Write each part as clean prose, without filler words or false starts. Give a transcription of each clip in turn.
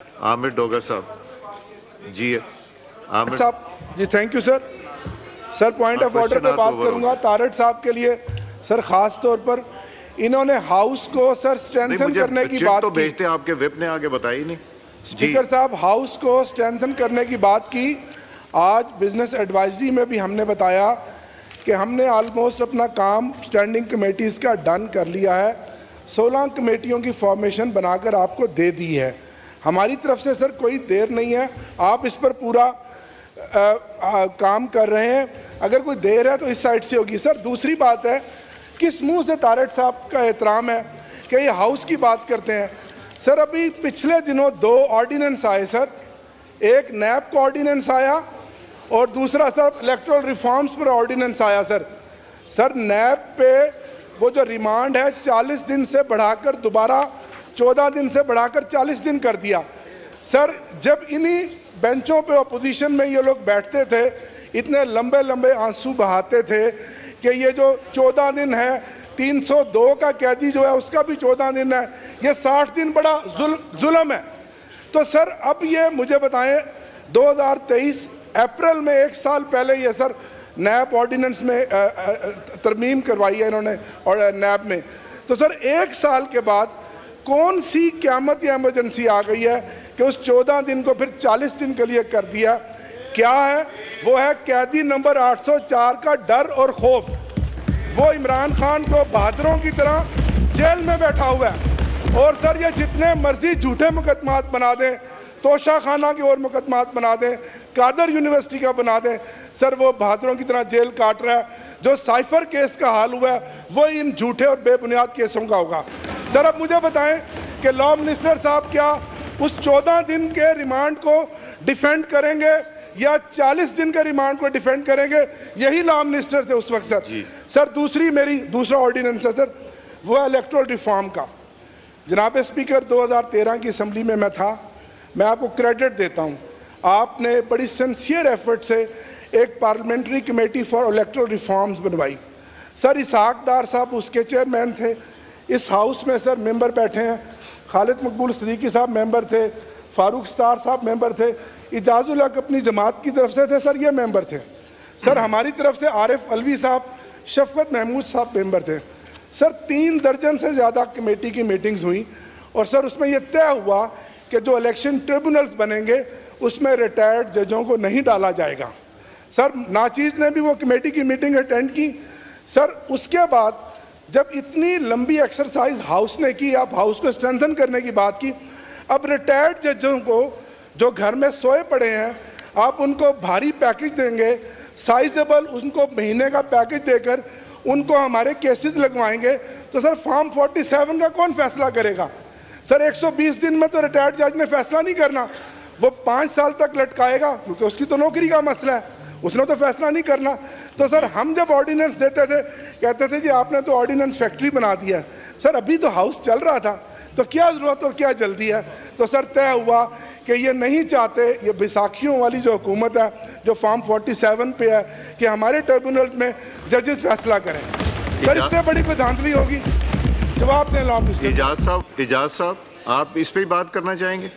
आमिर डोगर साहब जी। आमिर साहब ji, thank you sir. Sir point of order पे बात करूंगा तारड़ साहब के लिए। सर खास तौर पर इन्होंने हाउस को सर स्ट्रेंथन करने की बात तो की। भेजते आपके विप ने आगे बताई नहीं। स्पीकर साहब, हाउस को स्ट्रेंथन करने की बात की। आज बिजनेस एडवाइजरी में भी हमने बताया कि हमने ऑलमोस्ट अपना काम स्टैंडिंग कमेटीज़ का डन कर लिया है। 16 कमेटियों की फॉर्मेशन बनाकर आपको दे दी है। हमारी तरफ से सर कोई देर नहीं है, आप इस पर पूरा काम कर रहे हैं। अगर कोई देर है तो इस साइड से होगी। सर दूसरी बात है, किस मुंह से तारड़ साहब का एहतराम है कि ये हाउस की बात करते हैं। सर अभी पिछले दिनों 2 ऑर्डिनेंस आए सर, एक नैब का ऑर्डिनेंस आया और दूसरा सर इलेक्टोरल रिफॉर्म्स पर ऑर्डिनेंस आया। सर नैब पे वो जो रिमांड है 40 दिन से बढ़ाकर दोबारा 14 दिन से बढ़ाकर 40 दिन कर दिया। सर जब इन्हीं बेंचों पे अपोजिशन में ये लोग बैठते थे, इतने लंबे लंबे आंसू बहाते थे कि ये जो 14 दिन है, 302 का कैदी जो है उसका भी 14 दिन है, ये 60 दिन बड़ा जुल्म है। तो सर अब ये मुझे बताएं, 2023 अप्रैल में 1 साल पहले ये सर नैब ऑर्डिनेंस में तरमीम करवाई है इन्होंने और नैब में। तो सर 1 साल के बाद कौन सी क़यामत या इमरजेंसी आ गई है कि उस 14 दिन को फिर 40 दिन के लिए कर दिया? क्या है वो? है कैदी नंबर 804 का डर और खौफ। वो इमरान खान को बहादुरों की तरह जेल में बैठा हुआ है। और सर ये जितने मर्जी झूठे मुकदमात बना दें, तोशा खाना के और मुकदमात बना दें, कादर यूनिवर्सिटी का बना दें, सर वो बहादुरों की तरह जेल काट रहा है। जो साइफर केस का हाल हुआ है वो इन झूठे और बेबुनियाद केसों का होगा। सर अब मुझे बताएं कि लॉ मिनिस्टर साहब क्या उस 14 दिन के रिमांड को डिफेंड करेंगे या 40 दिन के रिमांड को डिफेंड करेंगे? यही लॉ मिनिस्टर थे उस वक्त सर। सर दूसरा ऑर्डिनेंस है सर, वो है इलेक्टोरल रिफॉर्म का। जनाब स्पीकर, 2013 की असम्बली में मैं था, मैं आपको क्रेडिट देता हूँ। आपने बड़ी सिंसियर एफर्ट से एक parliamentary committee for electoral reforms बनवाई। सर इसहाक डार साहब उसके चेयरमैन थे। इस हाउस में सर मेंबर बैठे हैं, खालिद मकबूल सदीकी साहब मेंबर थे, फारूक स्टार साहब मेंबर थे, इजाजुल हक अपनी जमात की तरफ से थे सर, ये मेंबर थे। सर हमारी तरफ से आरिफ अलवी साहब, शफकत महमूद साहब मेंबर थे। सर 3 दर्जन से ज़्यादा कमेटी की मीटिंग्स हुई और सर उसमें यह तय हुआ कि जो इलेक्शन ट्रिब्यूनल्स बनेंगे उसमें रिटायर्ड जजों को नहीं डाला जाएगा। सर नाचीज़ ने भी वो कमेटी की मीटिंग अटेंड की। सर उसके बाद जब इतनी लंबी एक्सरसाइज हाउस ने की, आप हाउस को स्ट्रेंथन करने की बात की, अब रिटायर्ड जजों को जो घर में सोए पड़े हैं आप उनको भारी पैकेज देंगे, साइजेबल उनको महीने का पैकेज देकर उनको हमारे केसेस लगवाएंगे। तो सर फॉर्म 47 का कौन फैसला करेगा? सर 120 दिन में तो रिटायर्ड जज ने फैसला नहीं करना, वो 5 साल तक लटकाएगा क्योंकि उसकी तो नौकरी का मसला है, उसने तो फैसला नहीं करना। तो सर हम जब ऑर्डिनेंस देते थे कहते थे जी आपने तो ऑर्डिनेंस फैक्ट्री बना दिया। सर अभी तो हाउस चल रहा था, तो क्या ज़रूरत और क्या जल्दी है? तो सर तय हुआ कि ये नहीं चाहते, ये बैसाखियों वाली जो हुकूमत है जो फॉर्म 47 पे है कि हमारे ट्रिब्यूनल्स में जजेस फैसला करें। सर इससे बड़ी कोई धांधली होगी? जवाब दें लॉ मिनिस्टर। इजाज़ साहब आप इस पर ही बात करना चाहेंगे?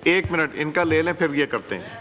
1 मिनट इनका ले लें फिर ये करते हैं।